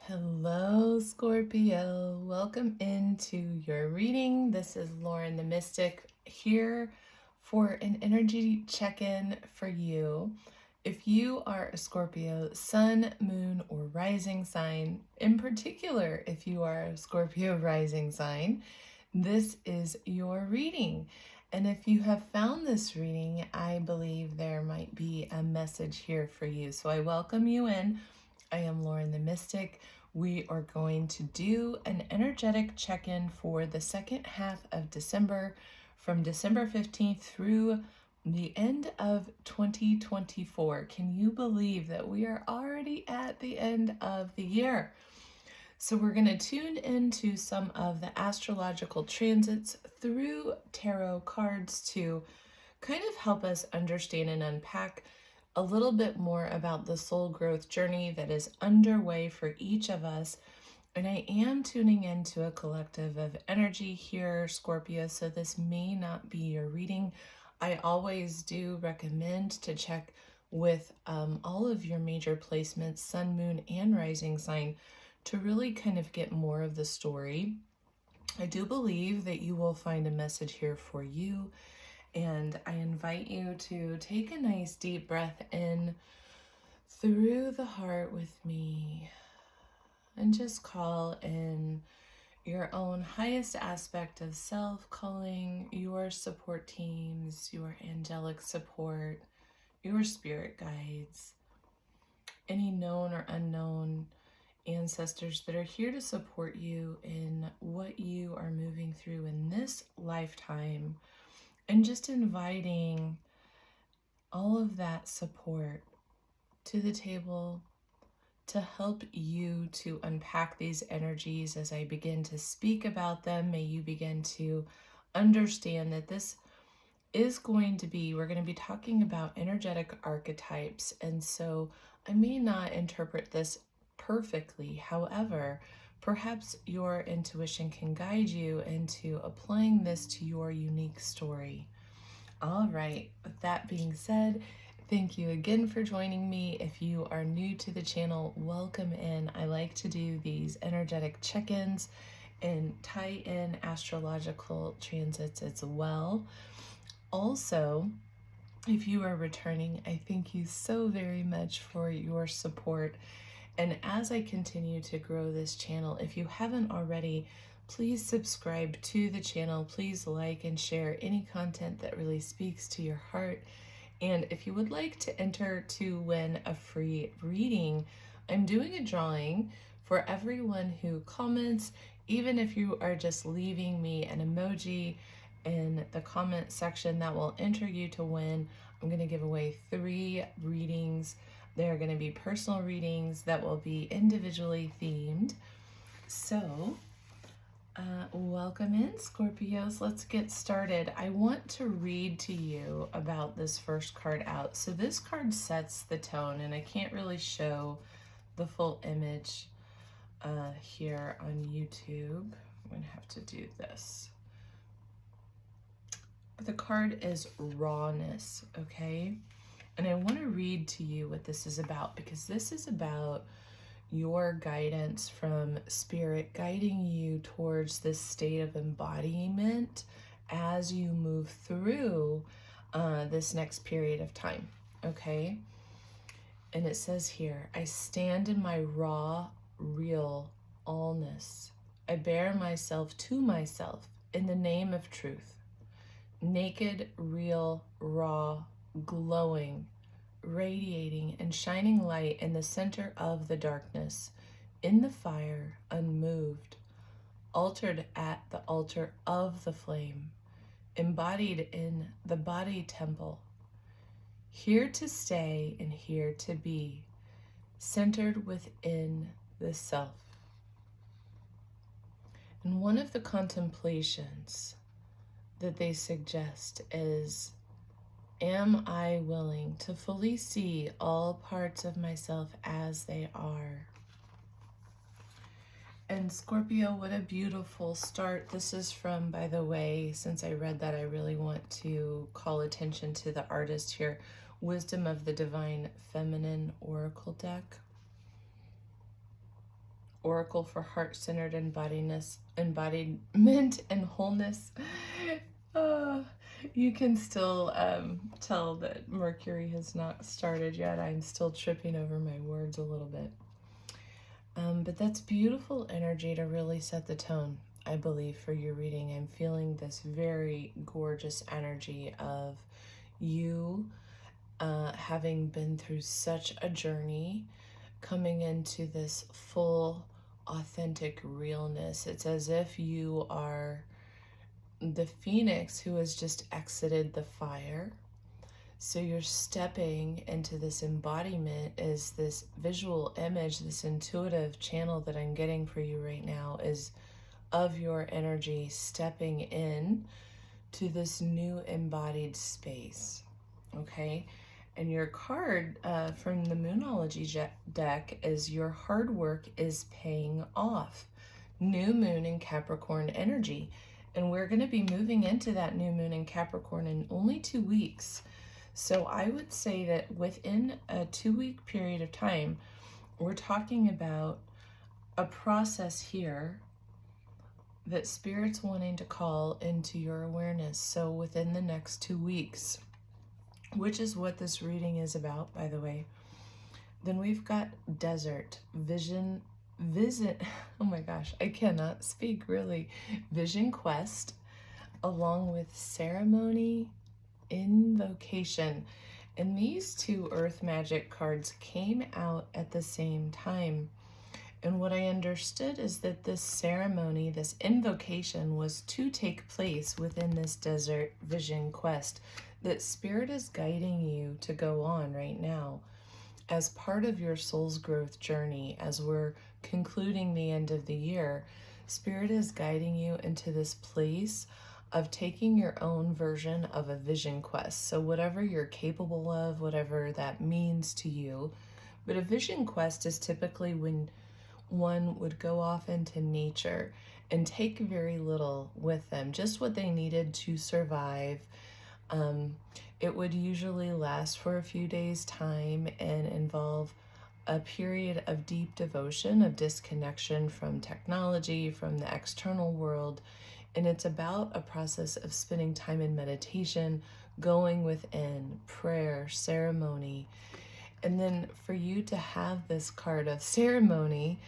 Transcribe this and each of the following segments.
Hello, Scorpio. Welcome into your reading. This is Lauren the Mystic here for an energy check-in for you. If you are a Scorpio sun, moon, or rising sign, in particular, if you are a Scorpio rising sign, this is your reading. And if you have found this reading, I believe there might be a message here for you. So I welcome you in. I am Lauren the Mystic. We are going to do an energetic check-in for the second half of December, from December 15th through the end of 2024. Can you believe that we are already at the end of the year? So we're going to tune into some of the astrological transits through tarot cards to kind of help us understand and unpack a little bit more about the soul growth journey that is underway for each of us. And I am tuning into a collective of energy here, Scorpio, so this may not be your reading. I always do recommend to check with all of your major placements, sun, moon, and rising sign, to really kind of get more of the story. I do believe that you will find a message here for you. And I invite you to take a nice deep breath in through the heart with me and just call in your own highest aspect of self, calling your support teams, your angelic support, your spirit guides, any known or unknown ancestors that are here to support you in what you are moving through in this lifetime. And just inviting all of that support to the table to help you to unpack these energies as I begin to speak about them. May you begin to understand that this is going to be, we're going to be talking about energetic archetypes. And so I may not interpret this perfectly. However, perhaps your intuition can guide you into applying this to your unique story. All right, with that being said, thank you again for joining me. If you are new to the channel, welcome in. I like to do these energetic check-ins and tie in astrological transits as well. Also, if you are returning, I thank you so very much for your support. And as I continue to grow this channel, if you haven't already, please subscribe to the channel. Please like and share any content that really speaks to your heart. And if you would like to enter to win a free reading, I'm doing a drawing for everyone who comments, even if you are just leaving me an emoji in the comment section, that will enter you to win. I'm going to give away 3 readings. They're going to be personal readings that will be individually themed. So, welcome in, Scorpios. Let's get started. I want to read to you about this first card out. So this card sets the tone, and I can't really show the full image here on YouTube. I'm going to have to do this. But the card is rawness, okay? And I want to read to you what this is about, because this is about your guidance from spirit guiding you towards this state of embodiment as you move through this next period of time, okay? And it says here, I stand in my raw, real allness. I bear myself to myself in the name of truth. Naked, real, raw, glowing, radiating and shining light in the center of the darkness, in the fire, unmoved, altered at the altar of the flame, embodied in the body temple, here to stay and here to be, centered within the self. And one of the contemplations that they suggest is, am I willing to fully see all parts of myself as they are? And Scorpio, what a beautiful start. This is from, by the way, since I read that, I really want to call attention to the artist here, Wisdom of the Divine Feminine Oracle deck. oracle for heart-centered embodiment and wholeness. Uh, you can still tell that Mercury has not started yet. I'm still tripping over my words a little bit. But that's beautiful energy to really set the tone, I believe, for your reading. I'm feeling this very gorgeous energy of you having been through such a journey, coming into this full, authentic realness. It's as if you are the phoenix who has just exited the fire. So you're stepping into this embodiment, is this visual image, this intuitive channel that I'm getting for you right now is of your energy stepping in to this new embodied space. Okay? And your card from the Moonology deck is your hard work is paying off. New moon in Capricorn energy. And we're going to be moving into that new moon in Capricorn in only 2 weeks. So I would say that within a 2-week period of time, we're talking about a process here that Spirit's wanting to call into your awareness. So within the next 2 weeks, which is what this reading is about, by the way. Then we've got desert, vision, visit, oh my gosh, I cannot speak really, vision quest, along with ceremony, invocation. And these two earth magic cards came out at the same time. And what I understood is that this ceremony, this invocation, was to take place within this desert vision quest that Spirit is guiding you to go on right now as part of your soul's growth journey. As we're concluding the end of the year, Spirit is guiding you into this place of taking your own version of a vision quest. So whatever you're capable of, whatever that means to you. But a vision quest is typically when one would go off into nature and take very little with them, just what they needed to survive. It would usually last for a few days' time and involve a period of deep devotion, of disconnection from technology, from the external world. And it's about a process of spending time in meditation, going within, prayer, ceremony. And then for you to have this card of ceremony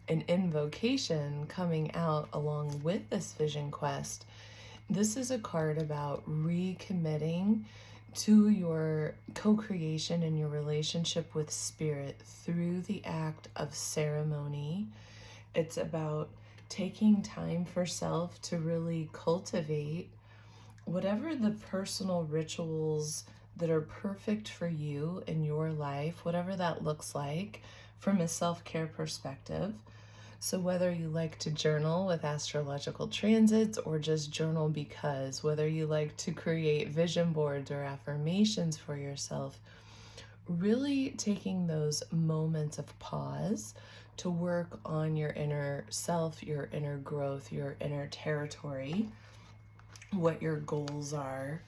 and invocation coming out along with this vision quest, this is a card about recommitting to your co-creation and your relationship with Spirit through the act of ceremony. It's about taking time for self to really cultivate whatever the personal rituals that are perfect for you in your life, whatever that looks like from a self-care perspective. So whether you like to journal with astrological transits or just journal because, whether you like to create vision boards or affirmations for yourself, really taking those moments of pause to work on your inner self, your inner growth, your inner territory, what your goals are.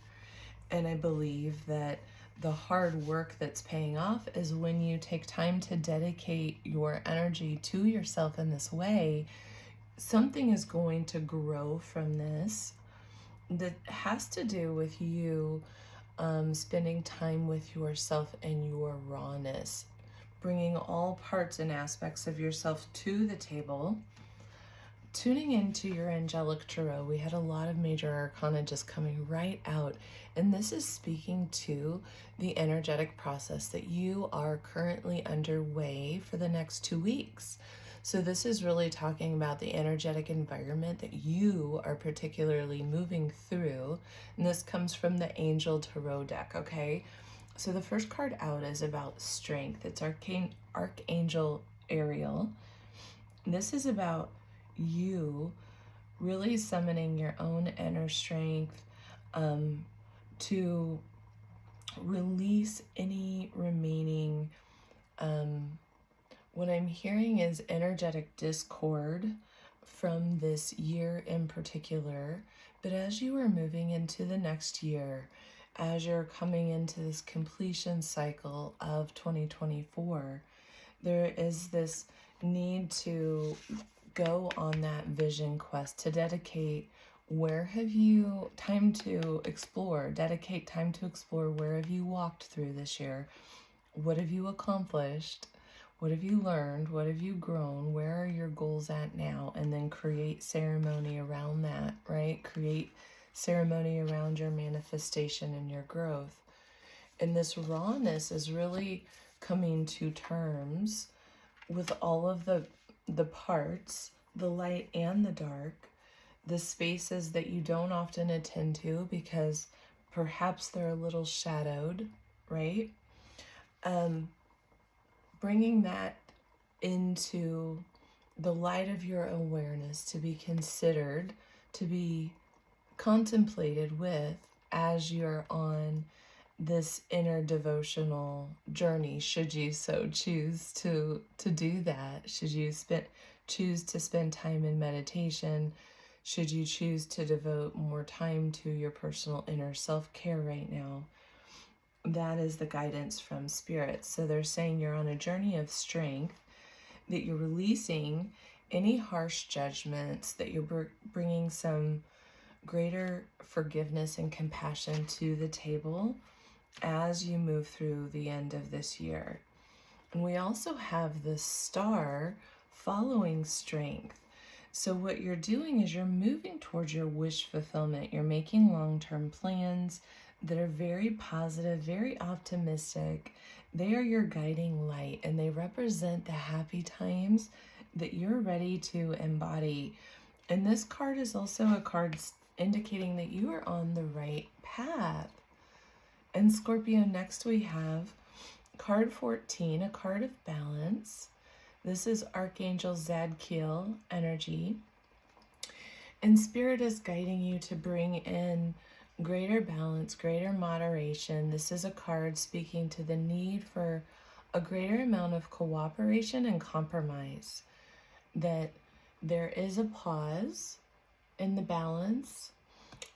And I believe that the hard work that's paying off is when you take time to dedicate your energy to yourself in this way. Something is going to grow from this that has to do with you spending time with yourself and your rawness, bringing all parts and aspects of yourself to the table. Tuning into your angelic tarot, we had a lot of major arcana just coming right out, and this is speaking to the energetic process that you are currently underway for the next 2 weeks. So this is really talking about the energetic environment that you are particularly moving through, and this comes from the Angel Tarot deck, okay? So the first card out is about strength. It's Archangel Ariel. This is about you really summoning your own inner strength to release any remaining, what I'm hearing is energetic discord from this year in particular. But as you are moving into the next year, as you're coming into this completion cycle of 2024, there is this need to go on that vision quest to dedicate. Where have you time to explore? Dedicate time to explore. Where have you walked through this year? What have you accomplished? What have you learned? What have you grown? Where are your goals at now? And then create ceremony around that, right? Create ceremony around your manifestation and your growth. And this rawness is really coming to terms with all of the parts, the light and the dark, the spaces that you don't often attend to because perhaps they're a little shadowed, right? Bringing that into the light of your awareness to be considered, to be contemplated with as you're on this inner devotional journey, should you so choose to do that. Should you choose to spend time in meditation, should you choose to devote more time to your personal inner self-care right now, that is the guidance from Spirit. So they're saying you're on a journey of strength, that you're releasing any harsh judgments, that you're bringing some greater forgiveness and compassion to the table as you move through the end of this year. And we also have the star following strength. So what you're doing is you're moving towards your wish fulfillment. You're making long-term plans that are very positive, very optimistic. They are your guiding light, and they represent the happy times that you're ready to embody. And this card is also a card indicating that you are on the right path. And Scorpio, next we have card 14, a card of balance. This is Archangel Zadkiel energy. And Spirit is guiding you to bring in greater balance, greater moderation. This is a card speaking to the need for a greater amount of cooperation and compromise. That there is a pause in the balance.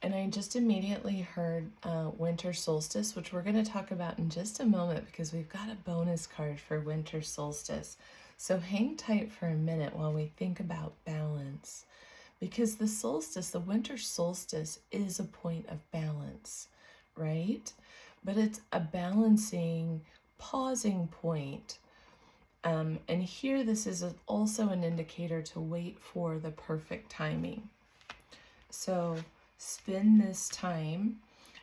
And I just immediately heard winter solstice, which we're going to talk about in just a moment because we've got a bonus card for winter solstice. So hang tight for a minute while we think about balance. Because the solstice, the winter solstice, is a point of balance, right? But it's a balancing, pausing point. And here this is also an indicator to wait for the perfect timing. So spend this time.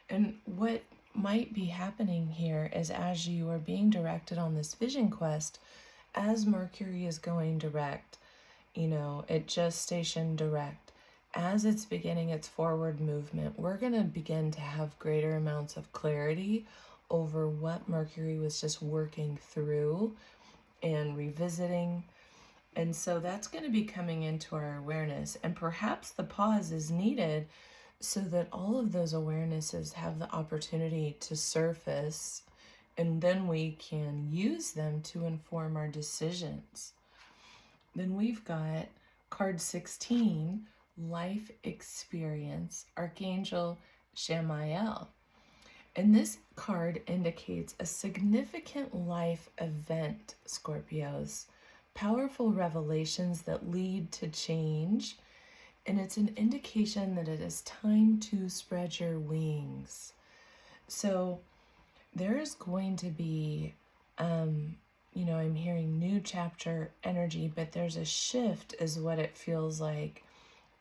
And what might be happening here is as you are being directed on this vision quest, as Mercury is going direct, it just stationed direct. As it's beginning its forward movement, we're going to begin to have greater amounts of clarity over what Mercury was just working through and revisiting. And so that's going to be coming into our awareness. And perhaps the pause is needed so that all of those awarenesses have the opportunity to surface, and then we can use them to inform our decisions. Then we've got card 16, life experience, Archangel Shamael. And this card indicates a significant life event, Scorpios. Powerful revelations that lead to change. And it's an indication that it is time to spread your wings. So there is going to be, I'm hearing new chapter energy, but there's a shift is what it feels like.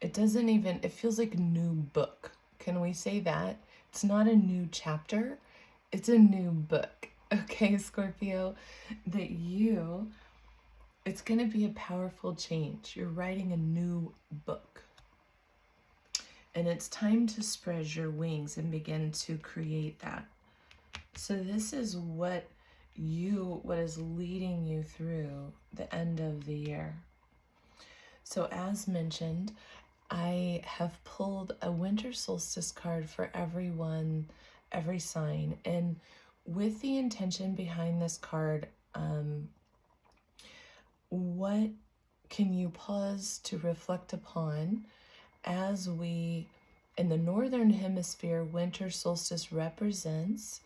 It feels like a new book. Can we say that? It's not a new chapter, it's a new book. Okay, Scorpio, it's going to be a powerful change. You're writing a new book. And it's time to spread your wings and begin to create that. So this is what is leading you through the end of the year. So as mentioned, I have pulled a winter solstice card for everyone, every sign. And with the intention behind this card, what can you pause to reflect upon as we, in the northern hemisphere, winter solstice represents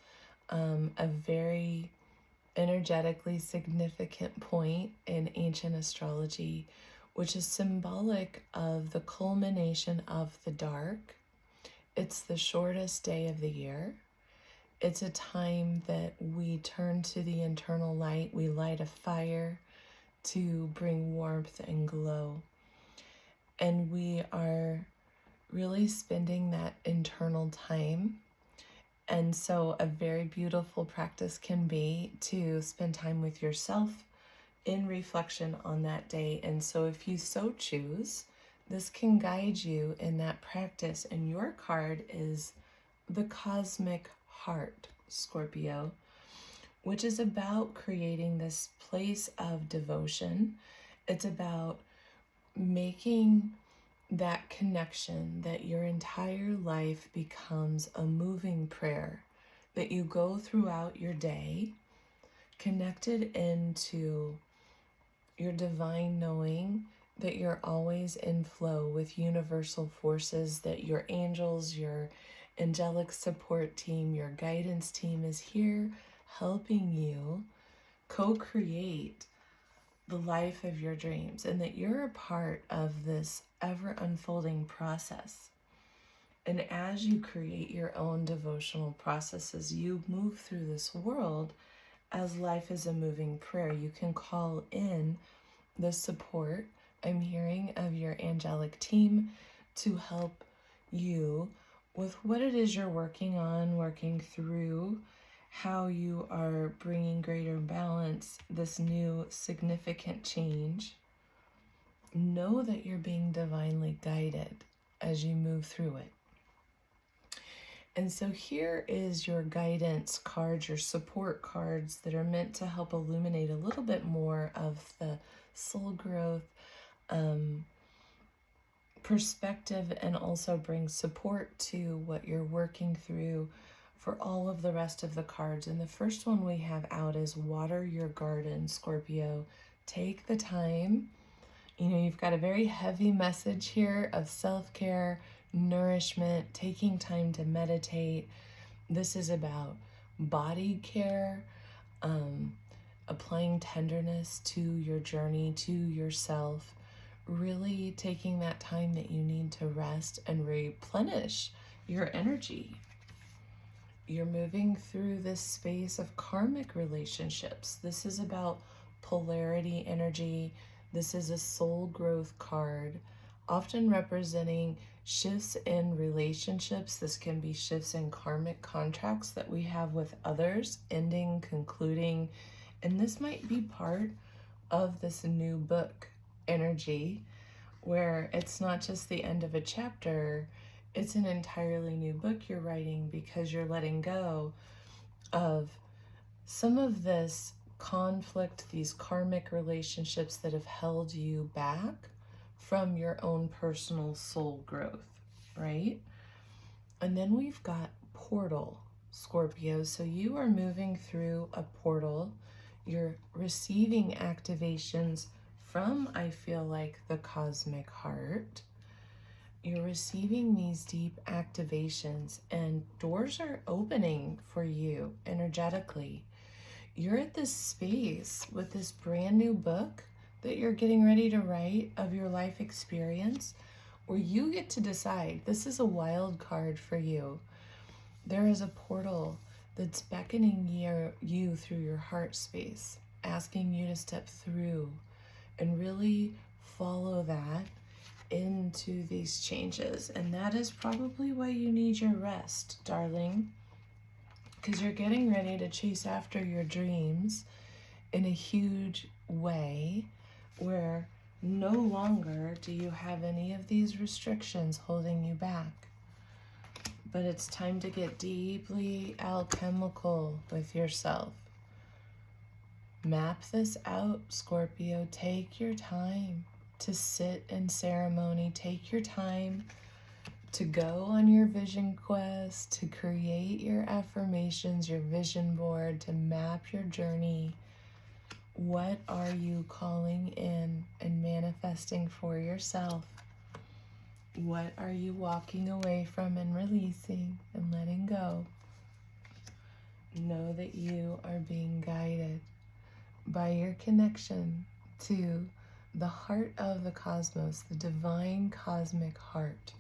a very energetically significant point in ancient astrology, which is symbolic of the culmination of the dark. It's the shortest day of the year. It's a time that we turn to the internal light. We light a fire to bring warmth and glow. And we are really spending that internal time. And so a very beautiful practice can be to spend time with yourself in reflection on that day. And so if you so choose, this can guide you in that practice. And your card is the Cosmic Heart, Scorpio, which is about creating this place of devotion. It's about making that connection that your entire life becomes a moving prayer that you go throughout your day, connected into your divine knowing that you're always in flow with universal forces, that your angels, your angelic support team, your guidance team is here helping you co-create the life of your dreams, and that you're a part of this ever unfolding process. And as you create your own devotional processes, you move through this world as life is a moving prayer. You can call in the support I'm hearing of your angelic team to help you with what it is you're working on, working through, how you are bringing greater balance, this new significant change. Know that you're being divinely guided as you move through it. And so here is your guidance cards, your support cards that are meant to help illuminate a little bit more of the soul growth perspective, and also bring support to what you're working through for all of the rest of the cards. And the first one we have out is Water Your Garden, Scorpio. Take the time. You know, you've got a very heavy message here of self-care, nourishment, taking time to meditate. This is about body care, applying tenderness to your journey, to yourself, really taking that time that you need to rest and replenish your energy. You're moving through this space of karmic relationships. This is about polarity energy. This is a soul growth card, often representing shifts in relationships. This can be shifts in karmic contracts that we have with others, ending, concluding, and this might be part of this new book energy, where it's not just the end of a chapter, it's an entirely new book you're writing, because you're letting go of some of this conflict, these karmic relationships that have held you back from your own personal soul growth, right? And then we've got portal, Scorpio. So you are moving through a portal. You're receiving activations from, I feel like, the cosmic heart. You're receiving these deep activations, and doors are opening for you energetically. You're at this space with this brand new book that you're getting ready to write of your life experience, where you get to decide. This is a wild card for you. There is a portal that's beckoning you through your heart space, asking you to step through and really follow that into these changes. And that is probably why you need your rest, darling, because you're getting ready to chase after your dreams in a huge way, where no longer do you have any of these restrictions holding you back. But it's time to get deeply alchemical with yourself. Map this out, Scorpio. Take your time to sit in ceremony. Take your time to go on your vision quest, to create your affirmations, your vision board, to map your journey. What are you calling in and manifesting for yourself? What are you walking away from and releasing and letting go? Know that you are being guided. by your connection to the heart of the cosmos, the divine cosmic heart.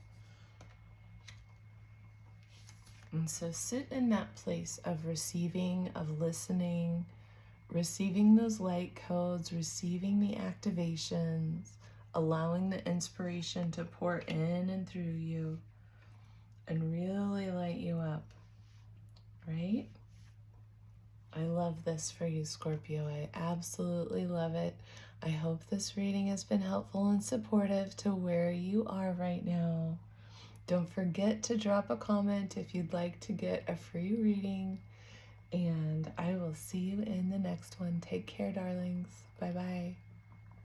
And so sit in that place of receiving, of listening, receiving those light codes, receiving the activations, allowing the inspiration to pour in and through you and really light you up, right? I love this for you, Scorpio. I absolutely love it. I hope this reading has been helpful and supportive to where you are right now. Don't forget to drop a comment if you'd like to get a free reading. And I will see you in the next one. Take care, darlings. Bye-bye.